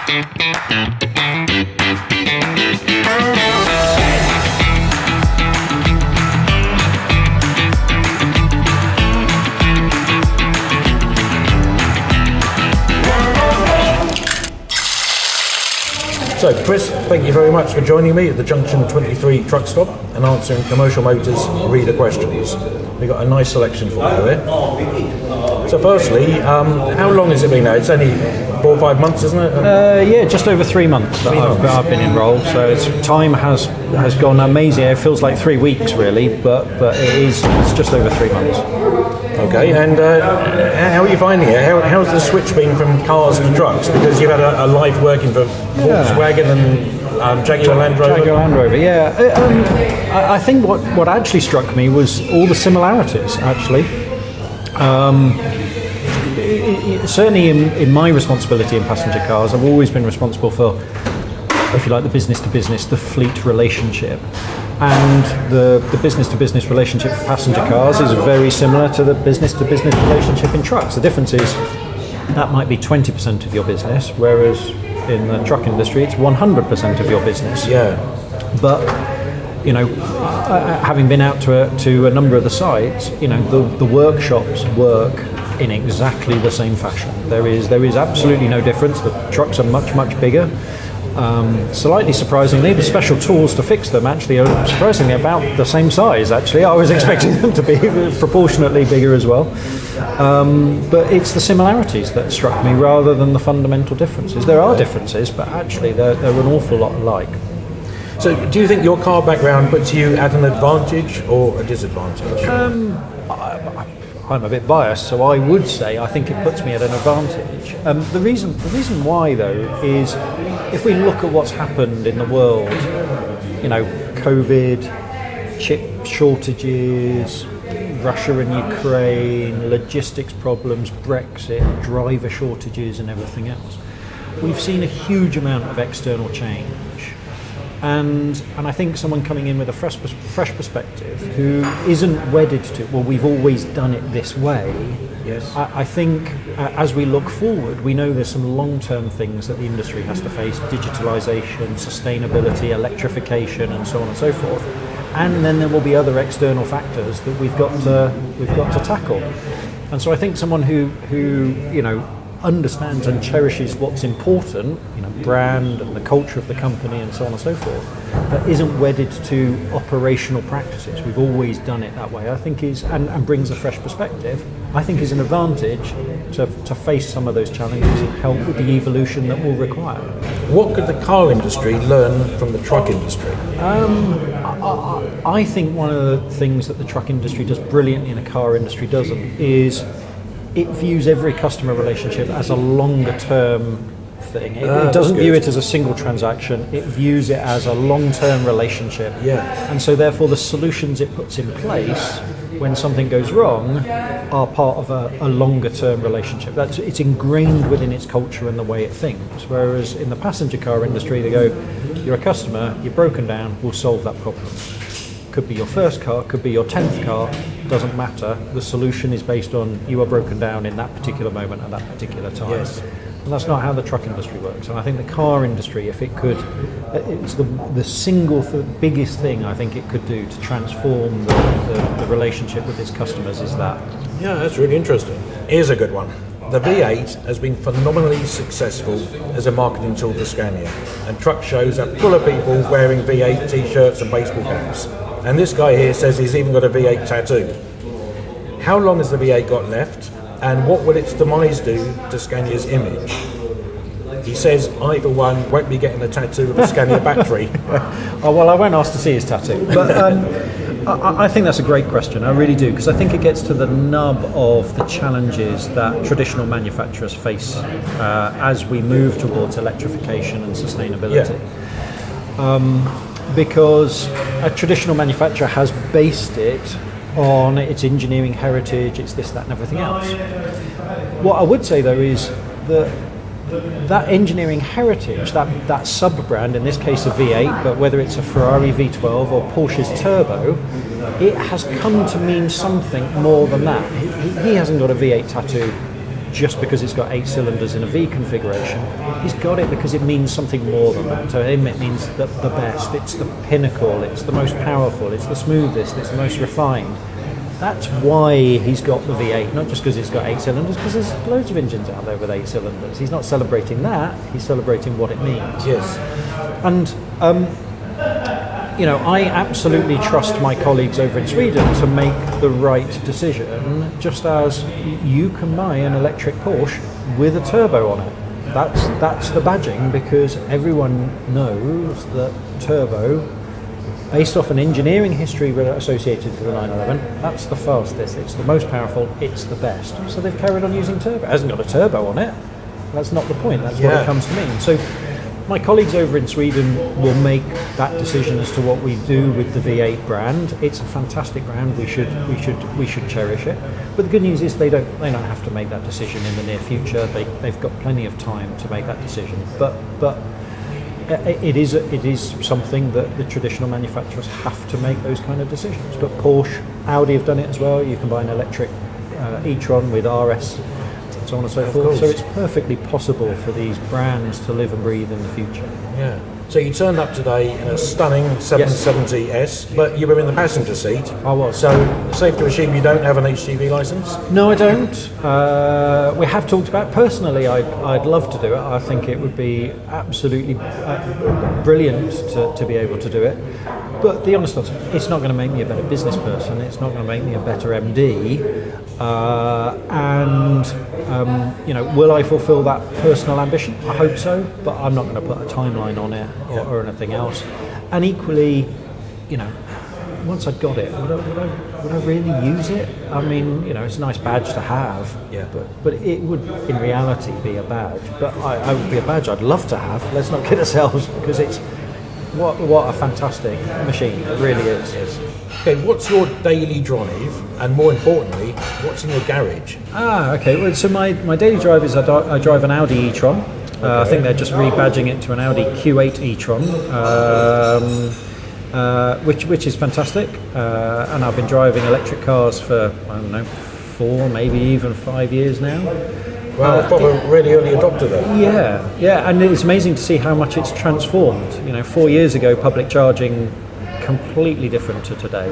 So, Chris, thank you very much for joining me at the Junction 23 truck stop and answering Commercial Motors reader questions. We've got a nice selection for you here. So, firstly, how long has it been now? It's only 4 or 5 months, isn't it? Yeah, just over 3 months that I've been enrolled. So time has gone amazing. It feels like 3 weeks really, but it's just over 3 months. Okay, and how are you finding it? How's the switch been from cars to trucks? Because you've had a life working for Volkswagen and Jaguar Land Rover. Jaguar Land Rover, yeah. I think what actually struck me was all the similarities, actually. Certainly in my responsibility in passenger cars, I've always been responsible for, if you like, the business-to-business, the fleet relationship. And the business-to-business relationship for passenger cars is very similar to the business-to-business relationship in trucks. The difference is that might be 20% of your business, whereas in the truck industry it's 100% of your business. Yeah. But you know, having been out to a number of the sites, you know, the workshops work in exactly the same fashion. There is absolutely no difference. The trucks are much bigger. Slightly surprisingly, the special tools to fix them actually are surprisingly about the same size. Actually, I was expecting them to be proportionately bigger as well. But it's the similarities that struck me rather than the fundamental differences. There are differences, but actually they're an awful lot alike. So, do you think your car background puts you at an advantage or a disadvantage? I'm a bit biased, so I would say I think it puts me at an advantage. The reason why, though, is if we look at what's happened in the world, you know, COVID, chip shortages, Russia and Ukraine, logistics problems, Brexit, driver shortages and everything else, we've seen a huge amount of external change. And I think someone coming in with a fresh perspective who isn't wedded to, well, we've always done it this way. Yes. I think as we look forward, we know there's some long-term things that the industry has to face: digitalisation, sustainability, electrification, and so on and so forth. And then there will be other external factors that we've got to tackle. And so I think someone who you know, understands and cherishes what's important, you know, brand and the culture of the company and so on and so forth, but isn't wedded to operational practices, we've always done it that way, I think is, and brings a fresh perspective, I think is an advantage to face some of those challenges and help with the evolution that we'll require. What could the car industry learn from the truck industry? I think one of the things that the truck industry does brilliantly and the car industry doesn't is it views every customer relationship as a longer term thing. It doesn't view it as a single transaction, it views it as a long-term relationship. Yeah. And so therefore the solutions it puts in place when something goes wrong are part of a longer term relationship. It's ingrained within its culture and the way it thinks. Whereas in the passenger car industry they go, you're a customer, you're broken down, we'll solve that problem. Could be your first car, could be your 10th car, doesn't matter. The solution is based on you are broken down in that particular moment at that particular time. Yes. And that's not how the truck industry works. And I think the car industry, if it could, it's the single biggest thing I think it could do to transform the relationship with its customers is that. Yeah, that's really interesting. Here's a good one. The V8 has been phenomenally successful as a marketing tool for Scania, and truck shows are full of people wearing V8 t-shirts and baseball caps. And this guy here says he's even got a V8 tattoo. How long has the V8 got left, and what will its demise do to Scania's image? He says, I for one won't be getting a tattoo of a Scania battery. Oh, well, I won't ask to see his tattoo. But I think that's a great question, I really do, because I think it gets to the nub of the challenges that traditional manufacturers face as we move towards electrification and sustainability. Yeah. Because a traditional manufacturer has based it on its engineering heritage, it's this, that and everything else. What I would say though is that engineering heritage, that sub-brand, in this case a V8, but whether it's a Ferrari V12 or Porsche's Turbo, it has come to mean something more than that. He hasn't got a V8 tattoo just because it's got 8 cylinders in a V configuration. He's got it because it means something more than that. To him, it means the best. It's the pinnacle. It's the most powerful. It's the smoothest. It's the most refined. That's why he's got the V8, not just because it's got 8 cylinders, because there's loads of engines out there with 8 cylinders. He's not celebrating that, he's celebrating what it means. Yes. And, I absolutely trust my colleagues over in Sweden to make the right decision, just as you can buy an electric Porsche with a turbo on it. That's the badging, because everyone knows that turbo, based off an engineering history associated with the 911, that's the fastest, it's the most powerful, it's the best. So they've carried on using turbo. It hasn't got a turbo on it. That's not the point, that's what it comes to mean. So my colleagues over in Sweden will make that decision as to what we do with the V8 brand. It's a fantastic brand, we should cherish it. But the good news is they don't have to make that decision in the near future. They've got plenty of time to make that decision. But it is something that the traditional manufacturers have to make those kind of decisions. But Porsche, Audi have done it as well. You can buy an electric e-tron with RS, and so on and so forth. So it's perfectly possible for these brands to live and breathe in the future. Yeah. So you turned up today in a stunning 770S, but you were in the passenger seat. I was. So safe to assume you don't have an HGV license? No, I don't. We have talked about, personally, I'd love to do it. I think it would be absolutely brilliant to be able to do it. But the honest answer, it's not going to make me a better business person. It's not going to make me a better MD. Will I fulfill that personal ambition? I hope so, but I'm not going to put a timeline on it or anything else. And equally, once I'd got it, would I really use it? I mean, it's a nice badge to have, but it would in reality be a badge. But I would be a badge I'd love to have. Let's not kid ourselves, because it's what a fantastic machine. It really is. Yes. Okay, what's your daily drive, and more importantly, what's in your garage? Okay. Well, so my daily drive is I drive an Audi e-tron. I think they're just rebadging it to an Audi Q8 e-tron, which is fantastic. And I've been driving electric cars for, 4, maybe even 5 years now. Well, probably a really early adopter then. Yeah, and it's amazing to see how much it's transformed. 4 years ago, public charging completely different to today.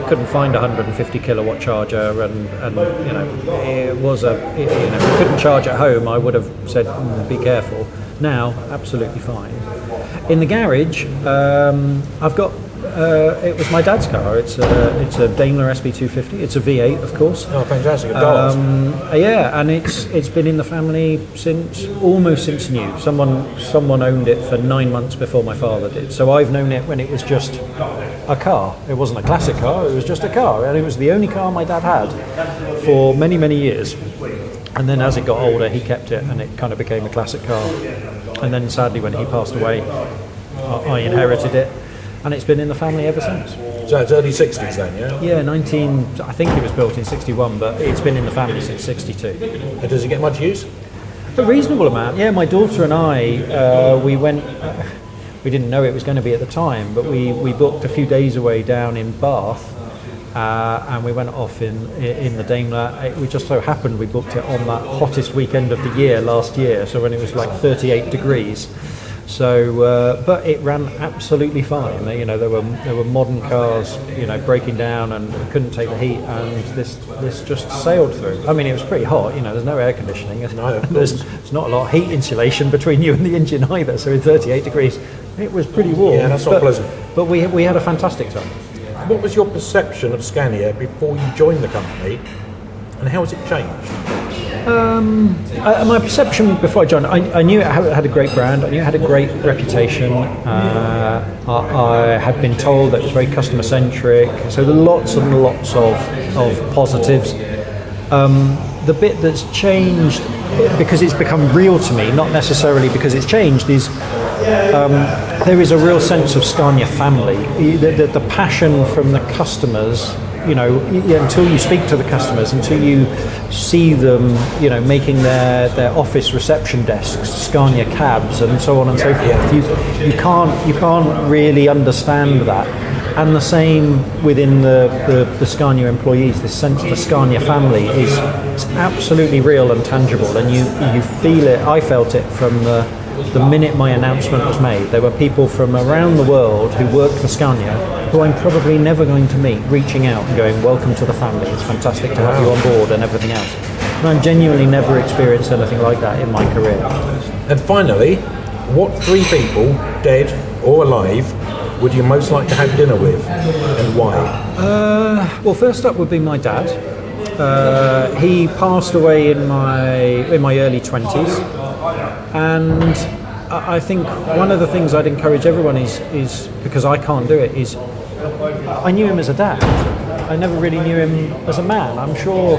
Couldn't find a 150 kilowatt charger, and it was if you couldn't charge at home, I would have said be careful. Now, absolutely fine. In the garage, I've got. It was my dad's car. It's a Daimler SB250. It's a V8, of course. Oh, fantastic! And it's been in the family almost since new. Someone owned it for 9 months before my father did. So I've known it when it was just a car. It wasn't a classic car. It was just a car, and it was the only car my dad had for many, many years. And then as it got older, he kept it, and it kind of became a classic car. And then sadly, when he passed away, I inherited it. And it's been in the family ever since. So it's early 60s then, yeah? Yeah, I think it was built in 61, but it's been in the family since 62. And does it get much use? A reasonable amount, yeah. My daughter and I, we went, we didn't know it was going to be at the time, but we booked a few days away down in Bath, and we went off in the Daimler. We just so happened we booked it on that hottest weekend of the year last year, so when it was like 38 degrees. So, but it ran absolutely fine. There were modern cars, breaking down and couldn't take the heat, and this just sailed through. I mean, it was pretty hot. There's no air conditioning. There's not a lot of heat insulation between you and the engine either. So in 38 degrees, it was pretty warm. Yeah, that's not pleasant. But we had a fantastic time. What was your perception of Scania before you joined the company, and how has it changed? My perception before I joined, I knew it had a great brand. I knew it had a great reputation. I had been told that it was very customer centric. So there are lots and lots of positives. The bit that's changed, because it's become real to me, not necessarily because it's changed, is there is a real sense of Scania family. The passion from the customers. Until you speak to the customers, until you see them, making their office reception desks, Scania cabs, and so on and so forth, you can't really understand that And the same within the Scania employees. This sense of the Scania family is it's absolutely real and tangible, and you feel it. I felt it from the minute my announcement was made. There were people from around the world who worked for Scania who I'm probably never going to meet, reaching out and going, welcome to the family, it's fantastic to have you on board, and everything else. And I've genuinely never experienced anything like that in my career. And finally, what 3 people, dead or alive, would you most like to have dinner with, and why? Well, first up would be my dad. He passed away in my early 20s, and I think one of the things I'd encourage everyone is because I can't do it, is I knew him as a dad. I never really knew him as a man. I'm sure,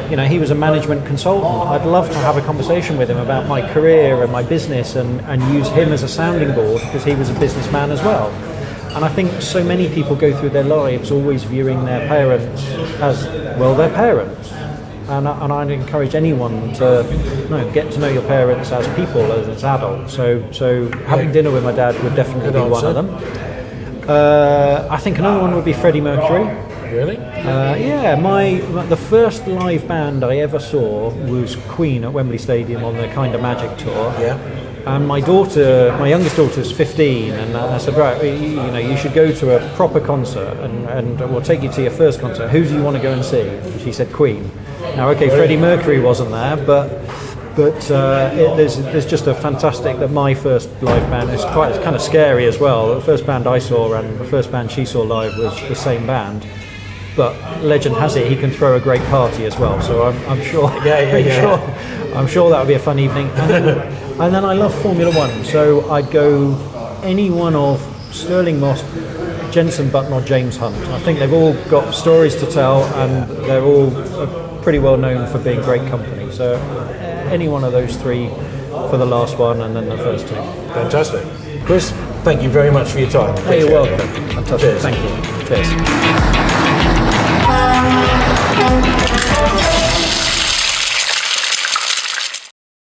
he was a management consultant. I'd love to have a conversation with him about my career and my business, and use him as a sounding board, because he was a businessman as well. And I think so many people go through their lives always viewing their parents as, well, their parents. And I'd encourage anyone to get to know your parents as people, as adults. So having dinner with my dad would definitely be one of them. I think another one would be Freddie Mercury. Really? The first live band I ever saw was Queen at Wembley Stadium on the Kind of Magic tour. Yeah. And my youngest daughter's 15, and I said, right, you should go to a proper concert, and we'll take you to your first concert. Who do you want to go and see? And she said Queen. Now, okay, Freddie Mercury wasn't there, but there's just a fantastic, that my first live band is kind of scary as well. The first band I saw and the first band she saw live was the same band. But legend has it, he can throw a great party as well. So I'm sure. I'm sure that would be a fun evening. And then I love Formula One, so I'd go any one of Sterling Moss, Jenson Button, or James Hunt. I think they've all got stories to tell, and they're all pretty well known for being great company. So any one of those 3 for the last one, and then the first 2. Fantastic. Chris, thank you very much for your time. Hey, you're welcome. Fantastic. Cheers. Thank you. Cheers.